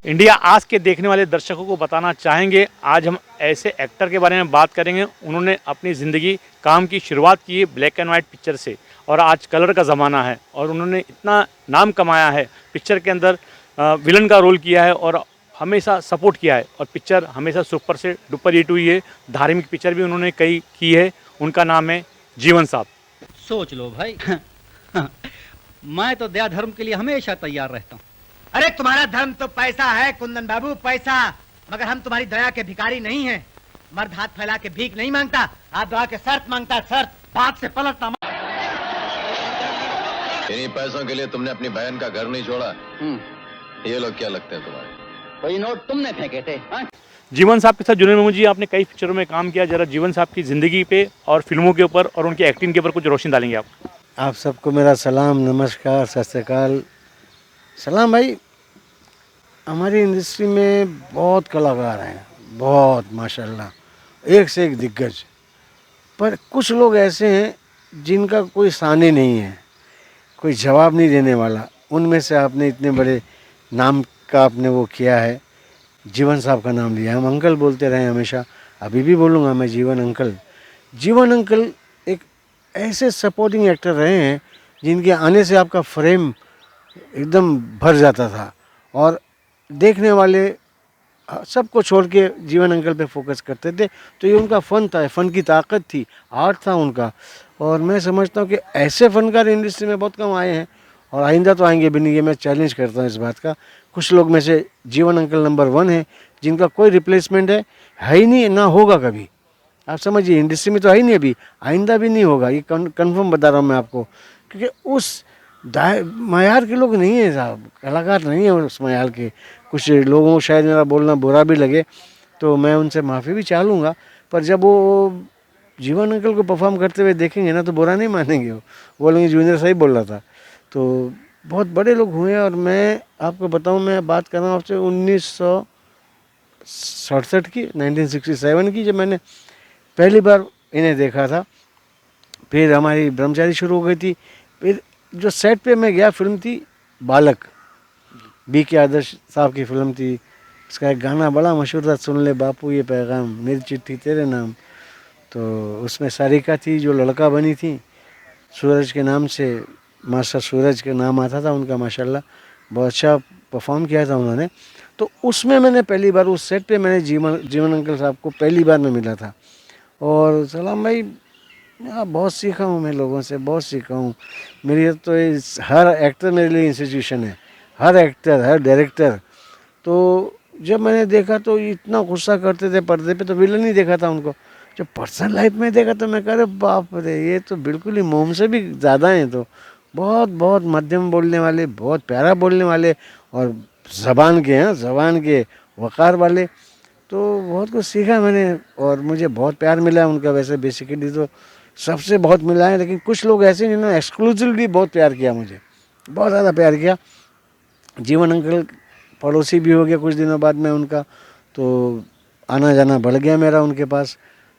India आज के देखने वाले दर्शकों को बताना चाहेंगे, आज हम ऐसे एक्टर के बारे में बात करेंगे। उन्होंने अपनी ज़िंदगी काम की शुरुआत की है ब्लैक एंड वाइट पिक्चर से और आज कलर का ज़माना है और उन्होंने इतना नाम कमाया है। पिक्चर के अंदर विलन का रोल किया है और हमेशा सपोर्ट किया है और पिक्चर हमेशा सुपर से डुपर हिट हुई है। धार्मिक पिक्चर भी उन्होंने कई की है। उनका नाम है जीवन साहब। सोच लो भाई। मैं तो दया धर्म के लिए हमेशा तैयार रहता हूँ। अरे तुम्हारा धर्म तो पैसा है कुंदन बाबू, पैसा। मगर हम तुम्हारी दया के भिखारी नहीं हैं। मर्द हाथ फैला के भीख नहीं मांगता, हाथ दबा के शर्त मांगता, शर्त बात से पलटना। इन्हीं पैसों के लिए तुमने अपनी बहन का घर नहीं छोड़ा। ये लोग क्या लगते हैं तुम्हारे? कोई नोट तुमने फेंके थे? जीवन साहब के साथ जुड़ने में मुझे आपने कई पिक्चरों में काम किया। जरा जीवन साहब की ज़िंदगी पे और फिल्मों के ऊपर और उनकी एक्टिंग के ऊपर कुछ रोशनी डालेंगे आप सबको मेरा सलाम, नमस्कार, सत श्री अकाल। सलाम भाई। हमारी इंडस्ट्री में बहुत कलाकार हैं, बहुत माशाल्लाह, एक से एक दिग्गज। पर कुछ लोग ऐसे हैं जिनका कोई साने नहीं है, कोई जवाब नहीं देने वाला। उनमें से आपने इतने बड़े नाम का आपने वो किया है, जीवन साहब का नाम लिया। हम अंकल बोलते रहे हमेशा, अभी भी बोलूँगा मैं जीवन अंकल। जीवन अंकल एक ऐसे सपोर्टिंग एक्टर रहे हैं जिनके आने से आपका फ्रेम एकदम भर जाता था और देखने वाले सबको छोड़ के जीवन अंकल पे फोकस करते थे। तो ये उनका फ़न था, फ़न की ताकत थी, आर्ट था उनका। और मैं समझता हूँ कि ऐसे फ़नकार इंडस्ट्री में बहुत कम आए हैं और आइंदा तो आएंगे भी नहीं। ये मैं चैलेंज करता हूँ इस बात का। कुछ लोग में से जीवन अंकल नंबर 1 है, जिनका कोई रिप्लेसमेंट है ही नहीं, ना होगा कभी। आप समझिए, इंडस्ट्री में तो है ही नहीं, अभी आइंदा भी नहीं होगा। ये कन्फर्म बता रहा हूँ मैं आपको, क्योंकि उस मयार के लोग नहीं है साहब, कलाकार नहीं है उस मयार के। कुछ लोगों को शायद मेरा बोलना बुरा भी लगे तो मैं उनसे माफ़ी भी चाह लूँगा, पर जब वो जीवन अंकल को परफॉर्म करते हुए देखेंगे ना तो बुरा नहीं मानेंगे। वो बोलेंगे जूनियर सही बोल रहा था। तो बहुत बड़े लोग हुए हैं। और मैं आपको बताऊं, मैं बात कर रहा हूँ आपसे 1967 की, 1967 की, जब मैंने पहली बार इन्हें देखा था। फिर हमारी ब्रह्मचारी शुरू हो गई थी। फिर जो सेट पे मैं गया, फिल्म थी बालक, B.K. आदर्श साहब की फिल्म थी। उसका एक गाना बड़ा मशहूर था, सुन ले बापू ये पैगाम, मेरी चिट्ठी तेरे नाम। तो उसमें सारिका थी जो लड़का बनी थी, सूरज के नाम से, मास्टर सूरज के नाम आता था उनका। माशाल्लाह बहुत अच्छा परफॉर्म किया था उन्होंने। तो उसमें मैंने पहली बार उस सेट पे मैंने जीवन अंकल साहब को पहली बार मैं मिला था। और सलाम भाई, बहुत सीखा हूँ मैं लोगों से, बहुत सीखा हूँ। मेरी तो हर एक्टर मेरे लिए इंस्टीट्यूशन है, हर एक्टर, हर डायरेक्टर। तो जब मैंने देखा तो इतना गुस्सा करते थे पर्दे पे, तो विलन ही देखा था उनको। जब पर्सनल लाइफ में देखा तो मैं कह रहा बाप रे, ये तो बिल्कुल ही मोम से भी ज़्यादा हैं। तो बहुत बहुत मध्यम बोलने वाले, बहुत प्यारा बोलने वाले और ज़बान के हैं, ज़बान के वक़ार वाले। तो बहुत कुछ सीखा मैंने और मुझे बहुत प्यार मिला उनका। वैसे बेसिकली तो सबसे बहुत मिला है, लेकिन कुछ लोग ऐसे जिन्होंने एक्सक्लूसिवली बहुत प्यार किया, मुझे बहुत ज़्यादा प्यार किया। जीवन अंकल पड़ोसी भी हो गया कुछ दिनों बाद में उनका, तो आना जाना बढ़ गया मेरा उनके पास।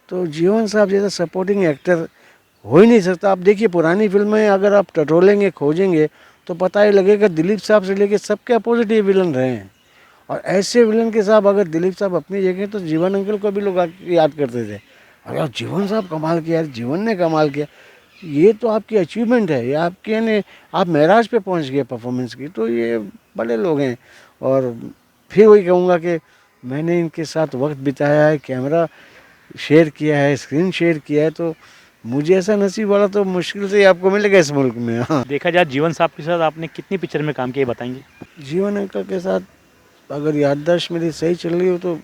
तो जीवन साहब जैसा सपोर्टिंग एक्टर हो ही नहीं सकता। आप देखिए पुरानी फिल्में अगर आप टटोलेंगे, खोजेंगे तो पता ही लगेगा दिलीप साहब से लेके सबके अपोजिट ये विलन रहे हैं। और ऐसे विलन के साथ अगर दिलीप साहब अपनी जगह, तो जीवन अंकल को भी लोग याद करते थे, अरे यार जीवन साहब कमाल किया, जीवन ने कमाल किया। ये तो आपकी अचीवमेंट है, ये आपके यानी आप महराज पे पहुंच गए परफॉर्मेंस की। तो ये बड़े लोग हैं। और फिर वही कहूँगा कि मैंने इनके साथ वक्त बिताया है, कैमरा शेयर किया है, स्क्रीन शेयर किया है। तो मुझे ऐसा नसीब वाला तो मुश्किल से ही आपको मिलेगा इस मुल्क में। हाँ, देखा जाए जीवन साहब के साथ आपने कितनी पिक्चर में काम किया, बताएंगे? जीवन अंकल के साथ अगर याददाश्त मेरी सही चल रही हो तो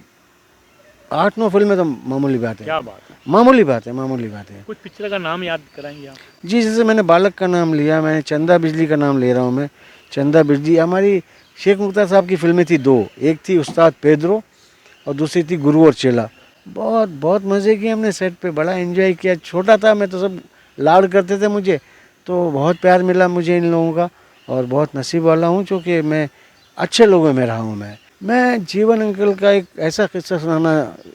8-9 फिल्में तो मामूली बात है। क्या बात है, मामूली बात है, मामूली बात है। कुछ पिक्चर का नाम याद कराएंगे आप? जी, जैसे मैंने बालक का नाम लिया, मैंने चंदा बिजली का नाम ले रहा हूँ मैं। चंदा बिजली हमारी शेख मुख्तार साहब की फिल्में थी 2, एक थी उस्ताद पेद्रो और दूसरी थी गुरु और चेला। बहुत बहुत मज़े किए हमने सेट पे, बड़ा एंजॉय किया। छोटा था मैं तो सब लाड करते थे मुझे, तो बहुत प्यार मिला मुझे इन लोगों का। और बहुत नसीब वाला हूँ क्योंकि मैं अच्छे लोगों में रहा हूँ। मैं जीवन अंकल का एक ऐसा किस्सा सुनाना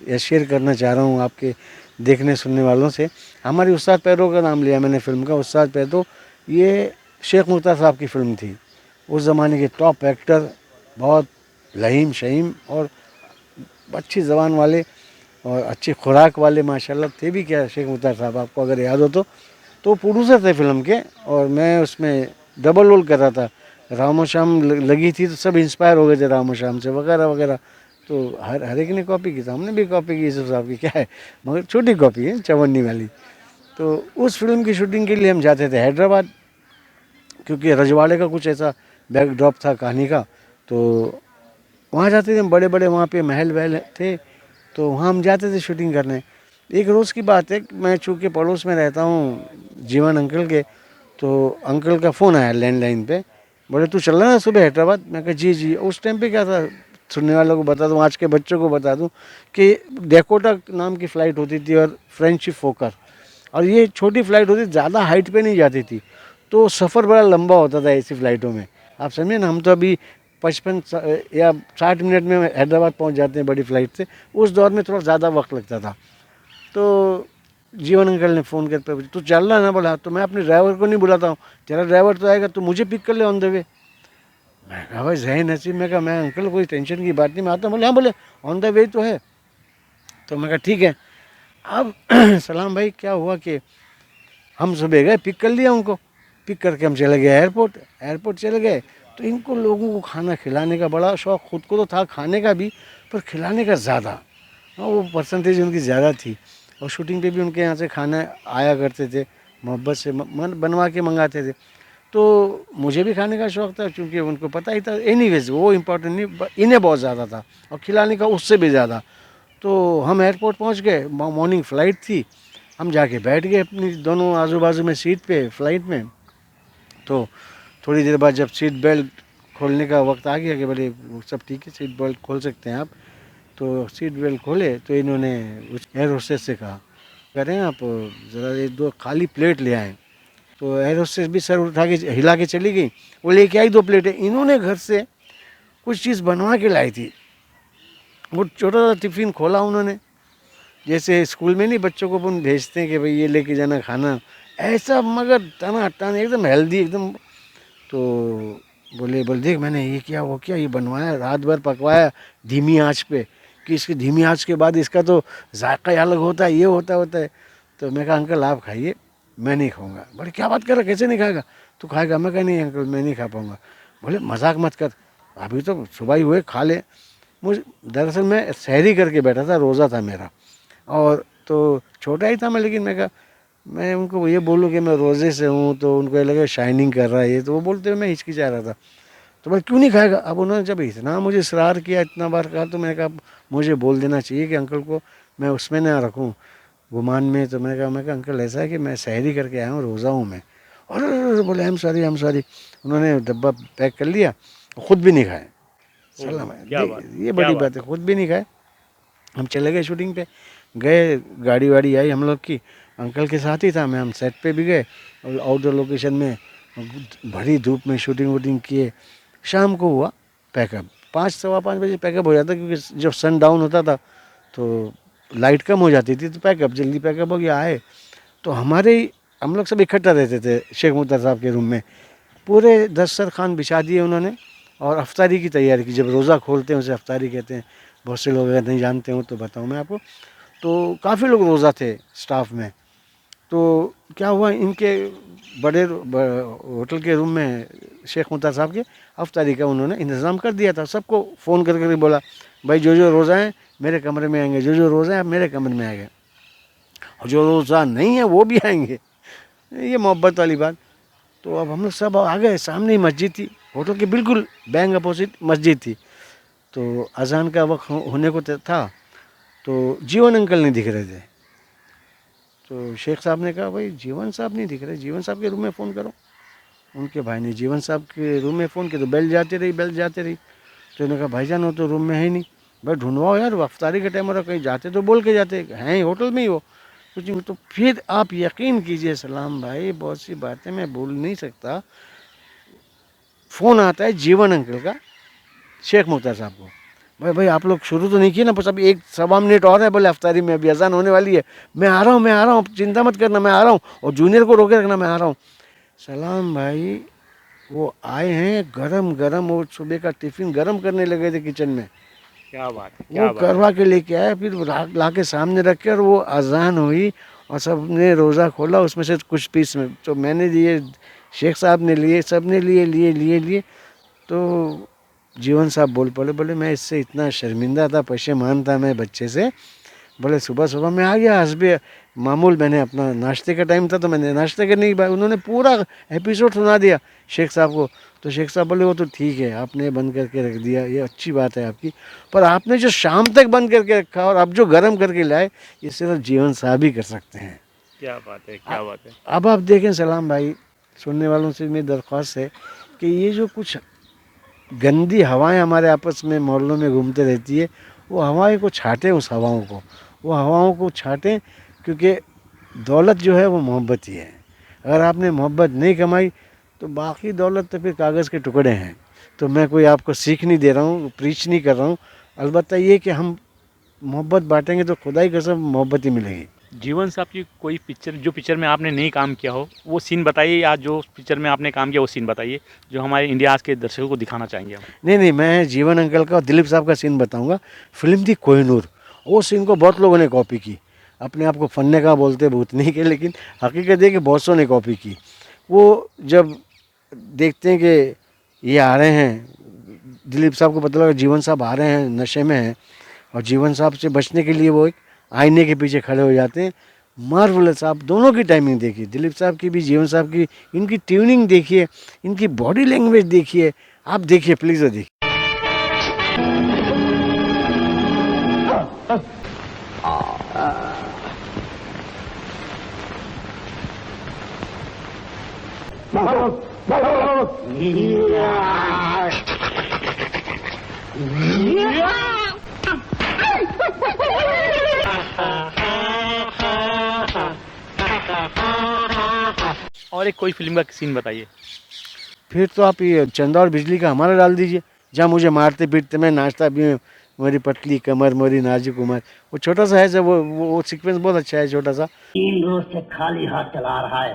या शेयर करना चाह रहा हूँ आपके देखने सुनने वालों से। हमारी उस्ताद पैदो का नाम लिया मैंने फिल्म का। उस्ताद पैदो ये शेख मुख्तार साहब की फिल्म थी। उस ज़माने के टॉप एक्टर, बहुत लहीम शहीम और अच्छी ज़बान वाले और अच्छी खुराक वाले माशाल्लाह थे भी क्या शेख मुख्तार साहब, आपको अगर याद हो तो प्रोड्यूसर थे फिल्म के और मैं उसमें डबल रोल कर रहा था। रामो श्याम लगी थी तो सब इंस्पायर हो गए थे रामो श्याम से वगैरह वगैरह। तो हर एक ने कॉपी की, तो हमने भी कॉपी की यूसुफ साहब की, क्या है मगर छोटी कॉपी है चवन्नी वाली। तो उस फिल्म की शूटिंग के लिए हम जाते थे हैदराबाद, क्योंकि रजवाड़े का कुछ ऐसा बैकड्रॉप था कहानी का। तो वहाँ जाते थे हम, बड़े बड़े वहाँ पे महल वहल थे, तो वहाँ हम जाते थे शूटिंग करने। एक रोज़ की बात है, मैं चूँकि पड़ोस में रहता हूँ जीवन अंकल के, तो अंकल का फ़ोन आया लैंडलाइन पे, बोले तू चल रहा है सुबह हैदराबाद। मैं कहा जी जी। उस टाइम पे क्या था, सुनने वालों को बता दूँ, आज के बच्चों को बता दूँ कि डेकोटा नाम की फ़्लाइट होती थी और फ्रेंच फोकर, और ये छोटी फ़्लाइट होती, ज़्यादा हाइट पे नहीं जाती थी, तो सफ़र बड़ा लंबा होता था ऐसी फ़्लाइटों में। आप समझे ना, हम तो अभी 55 या 60 मिनट में हैदराबाद पहुंच जाते हैं बड़ी फ़्लाइट से, उस दौर में थोड़ा ज़्यादा वक्त लगता था। तो जीवन अंकल ने फ़ोन कर पे तू चल रहा है ना, बोला तो मैं अपने ड्राइवर को नहीं बुलाता हूँ, तेरा ड्राइवर तो आएगा, तो मुझे पिक कर ले ऑन द वे। मैं कहा भाई जय नसीब, मैं कहा मैं अंकल कोई टेंशन की बात नहीं, मैं आता हूँ। बोले हाँ, बोले ऑन द वे तो है। तो मैं कहा ठीक है। अब सलाम भाई क्या हुआ कि हम सुबह गए, पिक कर लिया उनको, पिक करके हम चले गए एयरपोर्ट चले गए। तो इनको लोगों को खाना खिलाने का बड़ा शौक़, खुद को तो था खाने का भी, पर खिलाने का ज़्यादा, वो परसेंटेज उनकी ज़्यादा थी। और शूटिंग पे भी उनके यहाँ से खाना आया करते थे, मोहब्बत से बनवा के मंगाते थे। तो मुझे भी खाने का शौक़ था, क्योंकि उनको पता ही था एनीवेज वो इम्पोर्टेंट नहीं, इन्हें बहुत ज़्यादा था और खिलाने का उससे भी ज़्यादा। तो हम एयरपोर्ट पहुँच गए, मॉर्निंग फ़्लाइट थी, हम जाके बैठ गए अपनी दोनों आजू बाजू में सीट पे फ़्लाइट में। तो थोड़ी देर बाद जब सीट बेल्ट खोलने का वक्त आ गया कि बोले सब ठीक है, सीट बेल्ट खोल सकते हैं आप, तो सीट बेल्ट खोले। तो इन्होंने उस एयर होस्टेस से कहा, कह रहे हैं आप ज़रा एक दो खाली प्लेट ले आएँ। तो एयर होस्टेस भी सर उठा के हिला के चली गई, वो लेके आई 2 प्लेटें। इन्होंने घर से कुछ चीज़ बनवा के लाई थी, वो छोटा सा टिफ़िन खोला उन्होंने, जैसे स्कूल में नहीं बच्चों को अपन भेजते हैं कि भाई ये लेके जाना खाना, ऐसा मगर टना एकदम हेल्दी एकदम। तो बोले देख मैंने ये किया वो किया, ये बनवाया, रात भर पकवाया धीमी आंच पे, कि इसकी धीमी आंच के बाद इसका तो जायका अलग होता है, ये होता है। तो मैं कहा अंकल आप खाइए, मैं नहीं खाऊंगा। बोले क्या बात कर रहा, कैसे नहीं खाएगा, तू खाएगा? मैं कहा नहीं अंकल मैं नहीं खा पाऊँगा। बोले मजाक मत कर, अभी तो सुबह ही हुए, खा ले। मुझे दरअसल मैं सहरी करके बैठा था, रोज़ा था मेरा, और तो छोटा ही था मैं, लेकिन मैं कहा मैं उनको ये बोलूँ कि मैं रोज़े से हूँ, तो उनको ये लगे शाइनिंग कर रहा है ये, तो वो बोलते हुए मैं हिचकिचा रहा था। तो मैं क्यों नहीं खाएगा? अब उन्होंने जब इतना मुझे इसरार किया, इतना बार कहा, तो मैंने कहा मुझे बोल देना चाहिए कि अंकल को मैं उसमें ना रखूँ गुमान में। तो मैंने कहा अंकल ऐसा है कि मैं सहरी करके आया हूँ, रोज़ा हूँ मैं। और बोले आई एम सॉरी। उन्होंने डब्बा पैक कर लिया, खुद भी नहीं खाए। सलाम ये बड़ी बात है, खुद भी नहीं खाए। हम चले गए शूटिंग पे, गए, गाड़ी वाड़ी आई हम लोग की, अंकल के साथ ही था मैं, हम सेट पे भी गए और आउटडोर लोकेशन में भरी धूप में शूटिंग वूटिंग किए। शाम को हुआ पैकअप, 5 सवा 5 बजे पैकअप हो जाता, क्योंकि जब सन डाउन होता था तो लाइट कम हो जाती थी, तो पैकअप जल्दी पैकअप हो गया। आए तो हम लोग सब इकट्ठा रहते थे शेख मुख्तार साहब के रूम में, पूरे दस्तरखान बिछा दिए उन्होंने और अफ्तारी की तैयारी की। जब रोज़ा खोलते हैं उसे अफ्तारी कहते हैं, बहुत से लोग अगर नहीं जानते हो तो बताऊँ मैं आपको। तो काफ़ी लोग रोज़ा थे स्टाफ में। तो क्या हुआ, इनके बड़े होटल के रूम में शेख मुख्तार साहब के अफ्तारी का उन्होंने इंतज़ाम कर दिया था। सबको फ़ोन करके बोला भाई जो रोज़ा हैं मेरे कमरे में आएंगे, जो रोज़ा हैं आप मेरे कमरे में आएंगे, और जो रोज़ा नहीं है वो भी आएंगे। ये मोहब्बत वाली बात। तो अब हम लोग सब आ गए, सामने ही मस्जिद थी, होटल के बिल्कुल बैंक अपोजिट मस्जिद थी। तो अजान का वक्त होने को था, तो जीवन अंकल नहीं दिख रहे थे। तो शेख साहब ने कहा भाई जीवन साहब नहीं दिख रहे, जीवन साहब के रूम में फ़ोन करो। उनके भाई ने जीवन साहब के रूम में फ़ोन किया, तो बेल जाती रही। तो उन्होंने कहा भाईजान वो तो रूम में है ही नहीं। भाई ढूंढवाओ यार, अफ्तारी के टाइम और कहीं जाते तो बोल के जाते, हैं होटल में ही वो कुछ। तो फिर आप यकीन कीजिए सलाम भाई, बहुत सी बातें मैं बोल नहीं सकता। फ़ोन आता है जीवन अंकल का शेख मुख्तार साहब को, भाई आप लोग शुरू तो नहीं किए ना, बस अभी 1 सवा मिनट और है, बोले अफ्तारी में अभी अजान होने वाली है, मैं आ रहा हूँ, चिंता मत करना मैं आ रहा हूँ, और जूनियर को रोके रखना मैं आ रहा हूँ। सलाम भाई वो आए हैं गरम गरम, वो सुबह का टिफिन गरम करने लगे थे किचन में, क्या बात है, क्या वो बात है। करवा के लेके आए, फिर ला के सामने रख के, और वो अजान हुई और सबने रोज़ा खोला, उसमें से कुछ पीस में तो मैंने लिए, शेख साहब ने लिए, सब ने लिए लिए लिए लिए। तो जीवन साहब बोल पड़े, बोले मैं इससे इतना शर्मिंदा था, पशेमान था मैं बच्चे से, बोले सुबह सुबह मैं आ गया हसबे मामूल, मैंने अपना नाश्ते का टाइम था तो मैंने नाश्ते करने के बाद उन्होंने पूरा एपिसोड सुना दिया शेख साहब को। तो शेख साहब बोले वो तो ठीक है, आपने बंद करके रख दिया, ये अच्छी बात है आपकी, पर आपने जो शाम तक बंद करके रखा और अब जो गर्म करके लाए, ये सिर्फ जीवन साहब ही कर सकते हैं। क्या बात है, क्या बात है। अब आप देखें सलाम भाई, सुनने वालों से मेरी दरख्वास्त है कि ये जो कुछ गंदी हवाएं हमारे आपस में मोहल्लों में घूमते रहती है, वो हवाएं को छाटें, उस हवाओं को, वो हवाओं को छाटें, क्योंकि दौलत जो है वो मोहब्बत ही है। अगर आपने मोहब्बत नहीं कमाई तो बाकी दौलत तो फिर कागज़ के टुकड़े हैं। तो मैं कोई आपको सीख नहीं दे रहा हूँ, प्रीच नहीं कर रहा हूँ, अलबत्ता ये कि हम मोहब्बत बांटेंगे तो खुदाई कसम मोहब्बत ही मिलेगी। जीवन साहब की कोई पिक्चर, जो पिक्चर में आपने नहीं काम किया हो वो सीन बताइए, या जो पिक्चर में आपने काम किया वो सीन बताइए, जो हमारे इंडिया आज के दर्शकों को दिखाना चाहेंगे हम। नहीं, मैं जीवन अंकल का और दिलीप साहब का सीन बताऊंगा। फिल्म थी कोहिनूर, वो सीन को बहुत लोगों ने कॉपी की, अपने आप को फन्ने का बोलते भूत नहीं के, लेकिन हकीकत है कि बहुत सौ ने कॉपी की। वो जब देखते हैं कि ये आ रहे हैं, दिलीप साहब को पता लगा जीवन साहब आ रहे हैं, नशे में हैं, और जीवन साहब से बचने के लिए वो एक आईने के पीछे खड़े हो जाते हैं। मार्वलस, आप दोनों की टाइमिंग देखिए, दिलीप साहब की भी, जीवन साहब की, इनकी ट्यूनिंग देखिए, इनकी बॉडी लैंग्वेज देखिए, आप देखिए प्लीज़ देखिए। और एक कोई फिल्म का सीन बताइए। फिर तो आप ये चंदा और बिजली का हमारा डाल दीजिए, जहाँ मुझे मारते पीटते मैं नाचता भी हूँ, मेरी पतली कमर, मेरी नाजुक उमर, वो छोटा सा है जब वो सीक्वेंस बहुत अच्छा है, छोटा सा। 3 रोज से खाली हाथ चला रहा है।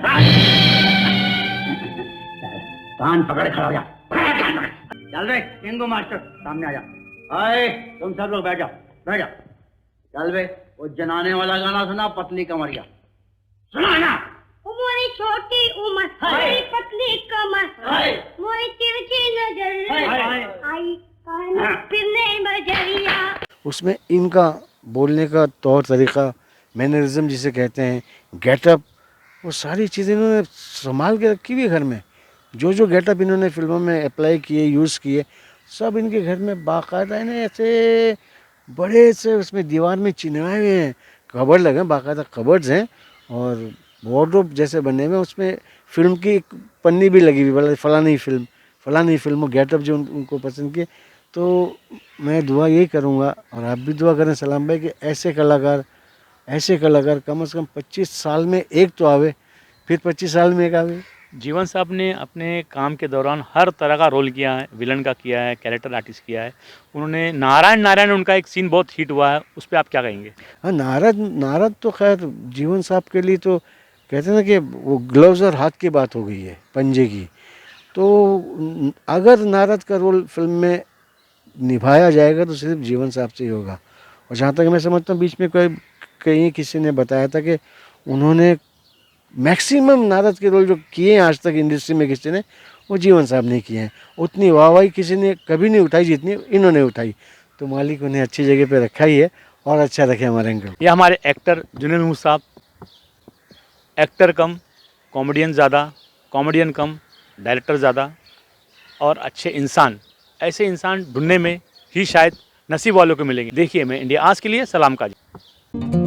कान पकड़ खड़ा हो जा। चल रे किंगो मास्टर, सामने आ जा। आए तुम सब लोग बैठ जाओ, बैठ जाओ। चल बे, वो जनाने वाला गाना सुना, पतली कमरिया सुना ना। मोरी छोटी उम्र, मोरी पतली कमर, मोरी तिरछी नजर, आई कान फिरने बजरिया। उसमें इनका बोलने का तौर तरीका, मैनरिज्म जिसे कहते हैं, गेटअप, वो सारी चीज़ें इन्होंने संभाल के रखी हुई है घर में। जो जो गेटअप इन्होंने फिल्मों में अप्लाई किए, यूज़ किए, सब इनके घर में बाकायदा इन्हें ऐसे बड़े से उसमें दीवार में चिन्हाए हुए हैं, कबर्ड लगे, बाकायदा कबर्ड्स हैं, और वार्डरोब जैसे बने हुए, उसमें फिल्म की एक पन्नी भी लगी हुई, बोला फलानी फिल्म, वो गेटअप जो उनको पसंद किए। तो मैं दुआ यही करूँगा, और आप भी दुआ करें सलाम भाई, कि ऐसे कलाकार कम से कम 25 साल में एक तो आवे, फिर 25 साल में एक आवे। जीवन साहब ने अपने काम के दौरान हर तरह का रोल किया है, विलन का किया है, कैरेक्टर आर्टिस्ट किया है। उन्होंने नारायण उनका एक सीन बहुत हिट हुआ है, उस पर आप क्या कहेंगे? हाँ, नारद तो खैर जीवन साहब के लिए तो कहते हैं ना कि वो ग्लव्स और हाथ की बात हो गई है, पंजे की। तो अगर नारद का रोल फिल्म में निभाया जाएगा तो सिर्फ जीवन साहब से ही होगा। और जहाँ तक मैं समझता हूँ, बीच में कहीं किसी ने बताया था कि उन्होंने मैक्सिमम नारद के रोल जो किए हैं आज तक इंडस्ट्री में किसी ने, वो जीवन साहब ने किए हैं। उतनी वाहवाही किसी ने कभी नहीं उठाई जितनी इन्होंने उठाई। तो मालिक उन्हें अच्छी जगह पे रखा ही है, और अच्छा रखे हमारे अंकल। ये हमारे एक्टर जुनैद महमूद साहब, एक्टर कम कॉमेडियन ज़्यादा, कॉमेडियन कम डायरेक्टर ज़्यादा, और अच्छे इंसान, ऐसे इंसान ढूंढने में ही शायद नसीब वालों को मिलेंगे। देखिए, मैं इंडिया आज के लिए सलाम काजी।